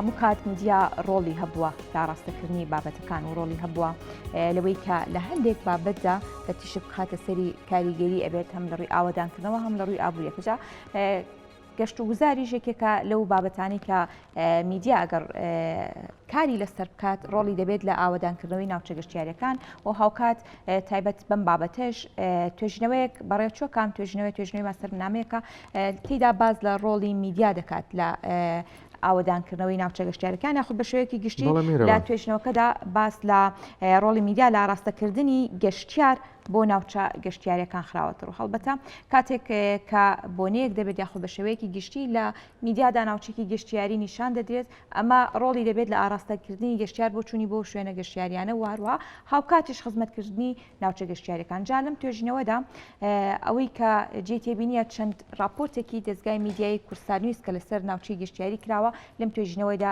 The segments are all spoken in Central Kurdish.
مکات میدیا ڕۆڵی هەبووە تا ڕاستەکردنی بابەتەکان و ڕۆڵی هەبووە لەوەی کە لە هەندێک بابەتدا کە تیشک بخاتە سەری کاریگەری ئەبێت هەم لە ڕووی ئاوەدانکردنەوە هەم لە ڕووی ئابوووریەکەجا گەشت و گوزاریش یەکێکە لەو بابەتانی کە میدیا ئەگەر کاری لەسەر بکات ڕۆڵی دەبێت لە ئاوەدانکردنەوەی ناوچە گەشتیاریەکان و هاوکات تایبەت بەم بابەتەش توێژنەوەیەک بەڕێوەچۆکان توێژنەوەی ماستەرنامەیەکە تێیدا باز لە ڕۆڵی میدیا دەکات لە ئاوەدانکردنەوەی ناوچە گەشتیاریەکان یاخود بە شێوەیەکی گشتی لە توێژنەوەکەدا باس لە ڕۆڵی میدیا لە ڕاستەکردنی گەشتیار بۆ ناوچە گەشتیاریەکان خراوەتەوە هەڵبەتە کاتێک کە بۆنەیەک دەبێت یاخود بە شێوەیەکی گشتی لە میدیادا ناوچێکی گەشتیاری نیشان دەدرێت ئەمە ڕۆڵی دەبێت لە ئاراستەکردنی گەشتیار بۆ چوونی بۆ شوێنە گەشتیاریانە وهروە هاوکاتیش خزمەتکردنی ناوچە گەشتیاریەکان جا لەم توێژینەوەدا ئەوەی کە جێ تێبینیە چەند راپۆرتێکی دەستگای میدیای کوردستان نووس کە لەسەر ناوچەی گەشتیاری کراوە لەم توێژینەوەیدا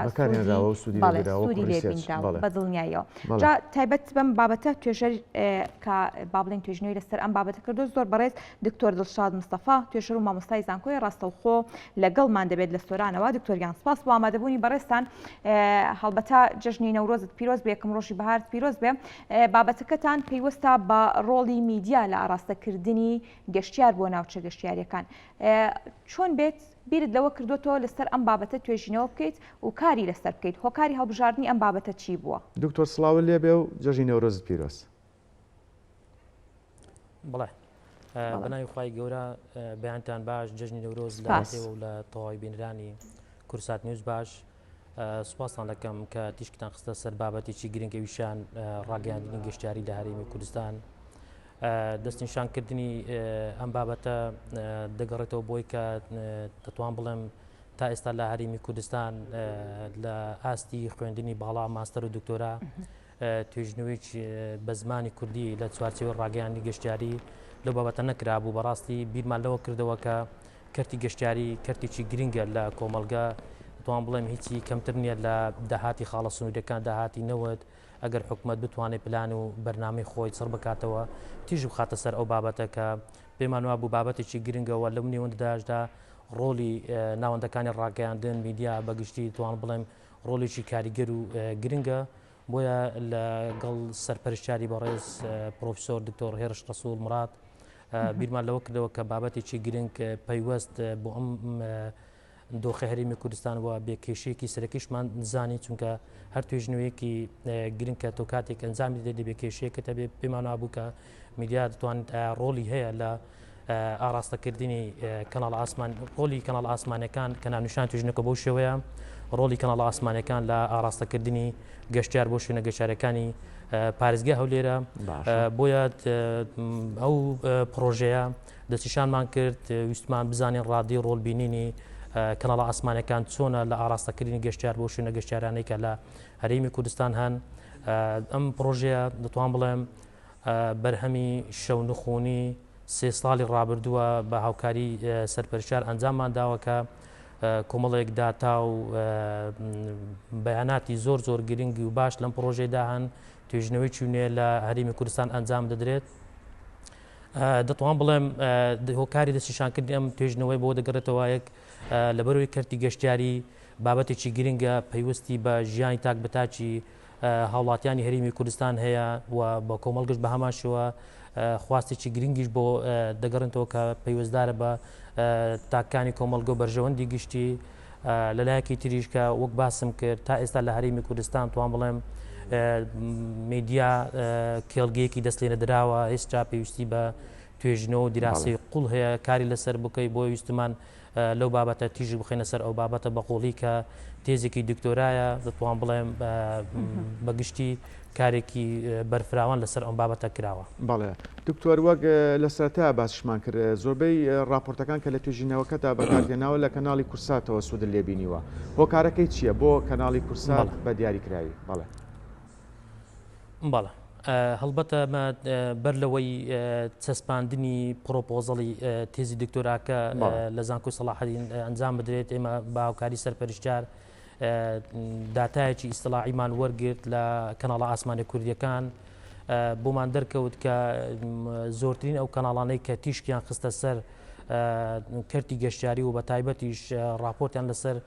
سوودی لێبینراوە بە دڵنیاییەوە جا تایبەت بەم بابەتە توێژەر کە بڵین توێژنەوەی لەسەر ئەم بابەتە کردو زۆر بەڕێز دکتۆر دڵشاد مستەفا توێژەر و مامۆستای زانکۆی ڕاستەوخۆ لەگەڵمان دەبێت لە سۆرانەوە دکتۆریان سپاس بۆ ئامادەبوونی بەڕێستان هەڵبەتە جژنی نەورۆزت پیرۆز بێ یەکەم ڕۆژی بەهار پیرۆز بێ بابەتەکەتان پێیوەستە بە ڕۆڵی میدیا لە ئاراستەکردنی گەشتیار بۆ ناوچە گەشتیاریەکان چۆن بێت بیرت لەوە کردوتەوە لەسەر ئەم بابەتە توێژینەوە بکەیت و کاری لەسەر بکەیت هۆکاری هەڵبژاردننی ئەم بابەتە چی بووە دکتۆر سڵاو لێ بێ و جژنی نەورۆزت پیرۆز بڵێ بەناوی خوای گەورە بەیانتان باش جژنی نەورۆز لە و لە تەواوی بینرانی کورسات نیوز باش سوپاسان دەکەم کە تیشکتان خستە سەر بابەتێکی گرنگەویشان ڕاگەیاندنی گەشتیاری لە هەرێمی کوردستان دەستنیشانکردنی ئەم بابەتە دەگەڕێتەوە بۆی کە دەتوان بڵێم تا ئێستا لە هەرێمی کوردستان لە ئاستی خوێندنی باڵا ماستەر و دکتۆرا توێژنەوەیکی بە زمانی کوردی لە چوارچێوەی ڕاگەیاندنی گەشتیاری لەو بابەتە نەکرابوو بەڕاستی بیرمان لەوە کردەوە کە کەرتی گەشتیاری کەرتێکی گرنگە لە کۆمەلگا توان بڵێم هیچی کەمتر نییە لە داهاتی خاڵە سنوورەکان داهاتی نەوەت ئەگەر حکوومەت بتوانێت پلان و بەرنامەی خۆی سەر بکاتەوە تیژ بخاتە سەر ئەو بابەتە کە پێمان وابوو بوو بابەتێکی گرنگەوە لەم نێوەندداشدا ڕۆلی ناوەندەکانی ڕاگەیاندن میدیا بەگشتی توان بڵێم ڕۆڵێکی کاریگەر و گرنگە بۆیە لەگەڵ سەرپەرشتیاری بەڕێز پرۆفسۆر دکتۆر هێرش ڕەسوول مراد بیرمان لەوە کردەوە کە بابەتێکی گرنگ پەیوەست بۆ ئەم دۆخە هەرێمی کوردستان وە بێکێشەیەکی سەرەکیشمان نزانی چونکە هەر توێژنەوەیەکی گرنگ کە تۆ کاتێک ئەنجامی دەدە بێکێشەیەکە دەبێت پێمان وابوو کە میدیا دەتوانێت ڕۆڵی هەیە لە ئاراستەکردنی کەناڵ ئاسمان ڕۆلی کەناڵ ئاسمانەکان کە ناونیشان توێژنەکە بەو شێوەیە ڕۆلی کەناڵ ئاسمانەکان لە ئاراستەکردنی گەشتیار بۆ شوێنە گەشتیاریەکانی پارێزگای هەولێرە بۆیە ئەو پرۆژەیە دەستنیشانمان کرد ویستمان بزانین ڕادی ڕۆڵبینینی کەناڵە ئاسمانەکان چۆنە لە ئاراستەکردنی گەشتیار بۆ شوێنە گەشتیارانەی کە لە هەرێمی کوردستان هەن ئەم پرۆژەیە دەتوان بڵێم بەرهەمی شەو نخوونی سێ ساڵی ڕابردووە بە هاوکاری سەرپەرشتیار ئەنجاممان داوە کە کۆمەڵێک داتا و بەیاناتی زۆر گرنگی و باش لەم پرۆژەیەدا هەن توێژنەوەی چوونێ لە هەرێمی کوردستان ئەنجام دەدرێت دەتوان بڵێم هۆکاری دەستنیشانکردنی ئەم توێژنەوەی بۆ دەگەڕێتەوە یەک لەبەرەوەی کەرتی گەشتیاری بابەتێکی گرنگە پەیوەستی بە ژیانی تاک بەتاچی هاوڵاتیانی هەرێمی کوردستان هەیە و بە کۆمەڵگەشت بە هەماشەوە خواستێکی گرنگیش بۆ دەگەڕنەوە کە پەیوەستدارە بە تاکانی کۆمەلگە و بەرژەوەندی گشتی لەلایەکی تریش کە وەک باسم کرد تا ئێستا لە هەرێمی کوردستان توان بڵێم میدیا کێڵگەیەکی دەست لێ نەدراوە هێستا پێویستی بە توێژنەوە و دیراسی قوڵ هەیە کاری لەسەر بکەی بۆ ویستمان لەو بابەتە تیژ بخینە سەر ئەو بابەتە بەقوڵی کە تێزێکی دکتۆرایە دەتوان بڵێم بەگشتی کارێکی بەرفراوان لەسەر ئەم بابەتە کراوە. بەڵێ دکتۆر وەک لە سەرەتا باسیشمان کرد زۆربەی راپۆرتەکان کە لە توێژینەوەکەدا بەکارهێناوە لە کەناڵی کورساتەوە سوودن لێبینیوە هۆکارەکەی چییە بۆ کەناڵی کورسات بە دیاریکراوی بەڵێ بەڵێ هەڵبەتە بەر لەوەی چەسپاندنی پرۆپۆزەڵی تێزی دکتۆراکە لە زانکۆی سەلاحەدین ئەنجام بدرێت ئێمە با هاوکاری سەرپەرشتیار داتایەکی ئیستلاحیمان وەرگرت لە کەناڵە ئاسمانی کوردیەکان بۆمان دەرکەوت کە زۆرترین ئەو کەناڵانەی کە تیشکیان خستە سەر کەرتی گەشتیاری و بە تایبەتیش راپۆرتیان لەسەر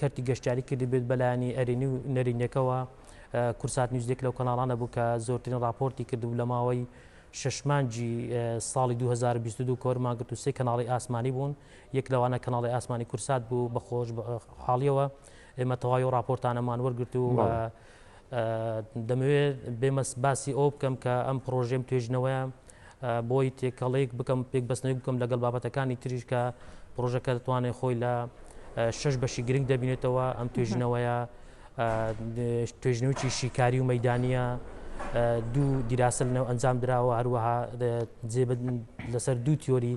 کەرتی گەشتیاری کردی بێت بەلایانی ئەرێنی و نەرینەکەەوە کورسات نیوزێک لەو کەناڵانە بوو کە زۆرترین راپۆرتی کردو لە ماوەی 6 مانگی ساڵی 2022 کۆرمانگرت و 3 کەناڵی ئاسمانی بوون یەک لەوانە کەناڵی ئاسمانی کورسات بوو بەخۆش حاڵیەوە ئێمە تەواوی و راپۆرتانەمان وەرگرت و دەمەوێت بێمە باسی ئەو بکەم کە ئەم پرۆژێم توێژنەوەیە بۆی تێکەڵەیەک بکەم پێک بەستنەوەی بکەم لەگەڵ بابەتەکانی تریش کە پرۆژەکە دەتوانێت خۆی لە 6 بەشی گرنگ دەبینێتەوە ئەم توێژنەوەیە توێژنەوەی شیکاری و مەیدانیە دوو دیراسە لەنێو ئەنجام درراوە هەروەها لەسەر دوو تیۆری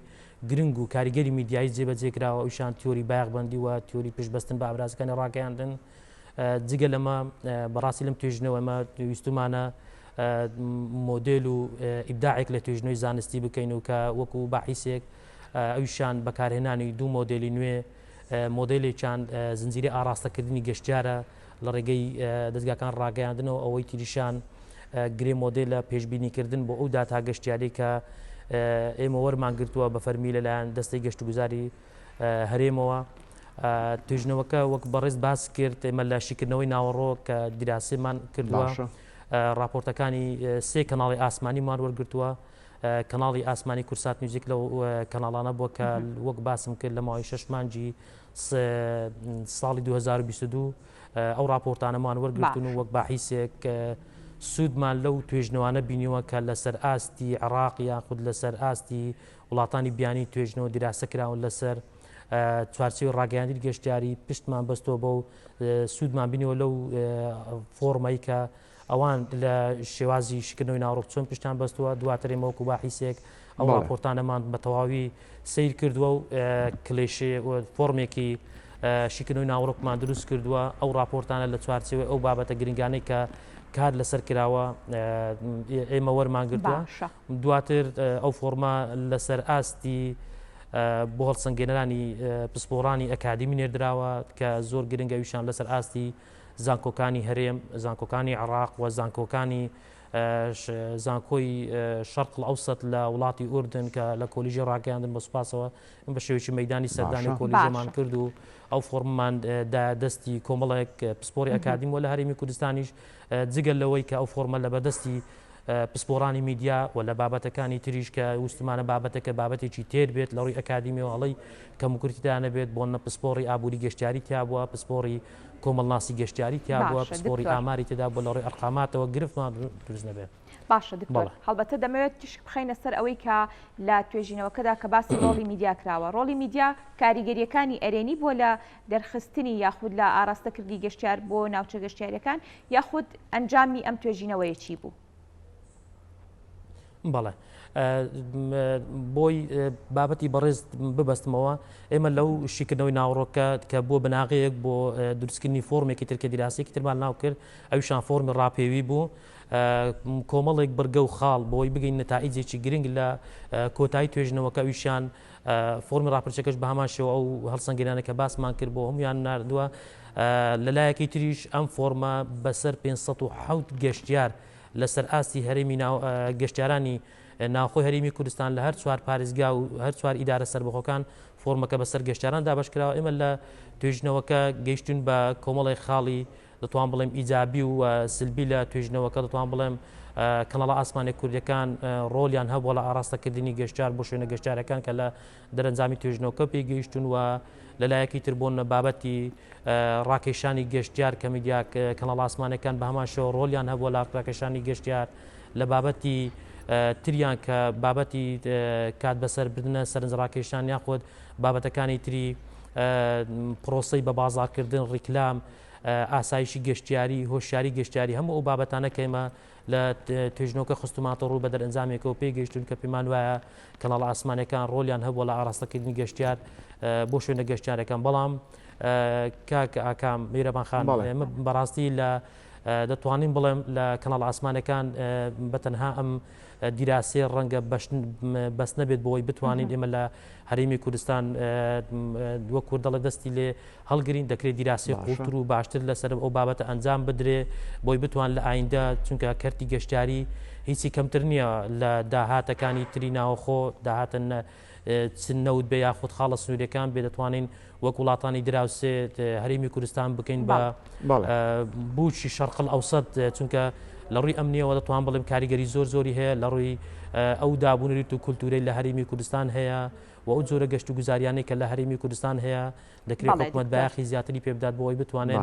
گرنگ و کاریگەری میدیایی جێبەجێکراوە ئەوشان تیۆری باغبندی و تیۆری پشتبەستن بە ئابرازەکانی ڕاگەیاندن جگە لەمە بەڕاستی لەم توێژنەوە ئەمە ویستمانە مۆدل و ئیبداعێک لە توێژنەوەی زانستی بکەین و کە وەکو باحیسێک ئەوشان بەکارهێنانی دوو مۆدلی نوێ مۆدلێکیان زنجیرە ئاراستەکردنی گەشتیارە لە ڕێگەی دەستگاکان ڕاگەیاندنەوە ئەوەی تریشان گرێ مۆدلە پێشبینیکردن بۆ ئەو داتا گەشتیاری کە ئێمە وەرمان گرتووە بە فەرمی لەلایەن دەستەی گەشتوگوزاری هەرێمەوە توێژنەوەکە وەک بەڕێز باس کرد ئێمە لە شیکردنەوەی ناوەڕۆ کە دیراسێمان کردووە راپۆرتەکانی 3 کەناڵی ئاسمانیمان وەرگرتووە کەناڵی ئاسمانی کورسات نیوزیک لەو کەناڵانە بووە کە وەک باسم کرد لە ماوەی 6 مانگی ساڵی 2022 ئەو راپۆرتانەمان وەرگرتون و وەک باحیسێک سوودمان لەو توێژنەوانە بینیوە کە لەسەر ئاستی عێراق یاخود لەسەر ئاستی وڵاتانی بیانی توێژنەوە دیراسە کراون لەسەر چوارچێوەی ڕاگەیاندنی گەشتیاری پشتمان بەستەوە بە و سوودمان بینیوە لەو فۆرمایی کە ئەوان لە شێوازی شکردنەوەی ناوڕۆک چۆن پشتیان بەستووە دواتر ئێمە وەکو باحیسێک ئەو راپۆرتانەمان بە تەواوی سیر کردووە و کلێشێ فۆرمێکی شکردنەوەی ناوڕۆکمان دروست کردووە ئەو راپۆرتانە لە چوارچێوەی ئەو بابەتە گرنگانەی کە کار لەسەر کراوە ئێمە وەرمان گرتووە دواتر ئەو فۆرما لەسەر ئاستی بۆ هەڵسەنگێنەرانی پسپۆڕانی ئەکادمی نێردراوە کە زۆر گرنگەویشان لەسەر ئاستی زانکۆکانی هەرێم زانکۆکانی عێراق و زانکۆکانی زانکۆی شەرق ئەوسەد لە وڵاتی ئوردن کە لە کۆلیژی ڕاگەیاندن بە سوپاسەوە بە شێوەیەکی مەیدانی سەردانی کۆلیژەمان کرد و ئەو فۆرممان دەستی کۆمەڵێک پسپۆری ئەکادیم و لە هەرێمی کوردستانیش جگەل لەوەی کە ئەو فۆرمە لە بەدەستی پسپۆڕانی میدیا و لە بابەتەکانی تریش کە وستمانە بابەتەکە بابەتێکی تێر بێت لە ڕووی ئەکادیمیەوە هەڵی کەموکورتیدانە بێت بۆ نە پسپۆڕی ئابووری گەشتیاری تیا بووە پسپۆڕی کۆمەڵناسی گەشتیاری تیا بووە پسپۆڕی ئاماری تێدا بۆ لە ڕووی ئەرقاماتەوە گرفتمان دروست نەبێت. باشە دکتۆر هەڵبەتە دەمەوێت تشک بخەینە سەر ئەوەی کە لە توێژینەوەکەدا کە باسی ڕۆڵی میدیا کراوە ڕۆڵی میدیا کاریگەریەکانی ئەرێنی بۆ لە دەرخستنی یاخود لە ئاراستەکردی گەشتیار بۆ ناوچە گەشتیاریەکان یاخود ئەنجامی ئەم توێژینەوەیە چی بوو؟ بەڵێ بۆی بابەتی بەڕێز ببەستمەوە ئێمە لەو شیکردنەوەی ناوڕۆکە کە بۆ بناغەیەک بۆ دروستکردنی فۆرمێکی ترکە دیراسێکی ترمان ناو کرد ئەویشان فۆرمی ڕاپێوی بوو کۆمەڵێک بەرگە و خاڵ بۆی بگەین نەتائیجێکی گرنگ لە کۆتایی توێژنەوەکە ئەویشان فۆرمی ڕاپرچەکەش بە هەمان شێوە ئەو هەڵسەنگێنانە کە باسمان کرد بۆ هەمویان ناردووە لەلایەکی تریش ئەم فۆرمە بەسەر 507 گەشتیار لەسەر ئاستی هەرێمی گەشتیارانی ناوخۆی هەرێمی کوردستان لە هەر 4 پارێزگا و هەر 4 ئیدارە سەربەخۆکان فۆرمەکە بەسەر گەشتیاران دابەشکراوە ئێمە لە توێژنەوەکە گەیشتون بە کۆمەڵی خاڵی دەتوان بڵێم ئیجابی و سلبی لە توێژنەوەکە دەتوان بڵێم کەناڵە ئاسمانی کوردیەکان ڕۆلیان هەبووە لە ئاراستەکردنی گەشتیار بۆ شوێنە گەشتیارەکان کە لە دەرەنجامی توێژنەوەکە پێگەیشتون و لەلایەکی تر بۆن بابەتی ڕاکێشانی گەشتیار کە میدیا کەناڵە ئاسمانەکان بە هەمان شێوە ڕۆلیان هەبووە لە ڕاکێشانی گەشتیار لە بابەتی تریان کە بابەتی کات بەسەربردنە سەرنجڕاکێشان یاخود بابەتەکانی تری پرۆسەی بە بازارکردن ڕیکلام ئاسایشی گەشتیاری هۆشیاری گەشتیاری هەموو ئەو بابەتانە کە ئێمە لە توێژنەوەکە خستوماتە ڕوو بە دەرئەنجامێکەوە پێگەیشتون کە پێمان وایە کەناڵە ئاسمانەکان ڕۆلیان هەبووە لە ئاراستەکردنی گەشتیار بۆ شوێنە گەشتیارەکان بەڵام کاک ئاکام میرەبان خان ئێمە بەڕاستی لە دەتوانین بڵێم لە کەناڵ ئاسمانەکان بەتەنها ئەم دیراسێ ڕەنگە بەس نەبێت بۆی بتوانین ئێمە لە هەرێمی کوردستان وەک کوردەڵە دەستی لێ هەڵگرین دەکرێت دیراسی قوڵتر و باشتر لەسەر ئەو بابەتە ئەنجام بدرێ بۆی بتوان لە ئایندە چونکە کەرتی گەشتیاری هیچی کەمتر نییە لە داهاتەکانی تری ناوخۆ داهاتن سنەوت بێ یاخود خاڵە سنوورەکان بێ دەتوانین وەک وڵاتانی دراوسێت هەرێمی کوردستان بکەین بە بوشی شەرقل ئەوسەد چونکە لە ڕووی ئەمنیەوە دەتوان بڵێم کاریگەری زۆری هەیە لە ڕووی ئەو دابوونیت و کولتورەی لە هەرێمی کوردستان هەیە و ئەو جۆرە گەشت و گوزاریانەی کە لە هەرێمی کوردستان هەیە دەکرێت حکومەت بایەخی زیاتری پێ بدات بۆەوەی بتوانێت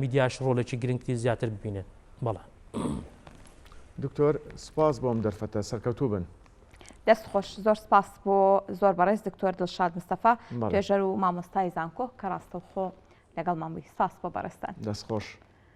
میدیاش ڕۆڵێکی گرنگی زیاتر ببینێت. بەڵێ دکتۆر سپاس بۆم دەرفەتە سەرکەوتوو بن. دەست خۆش زۆر سپاس بۆ زۆر بەڕێز دکتۆر دڵشاد مستەفا توێژەر و مامۆستای زانکۆ کە ڕاستەوخۆ لەگەڵ مامۆی سپاس بۆ بەڕێستان. دەست خۆش.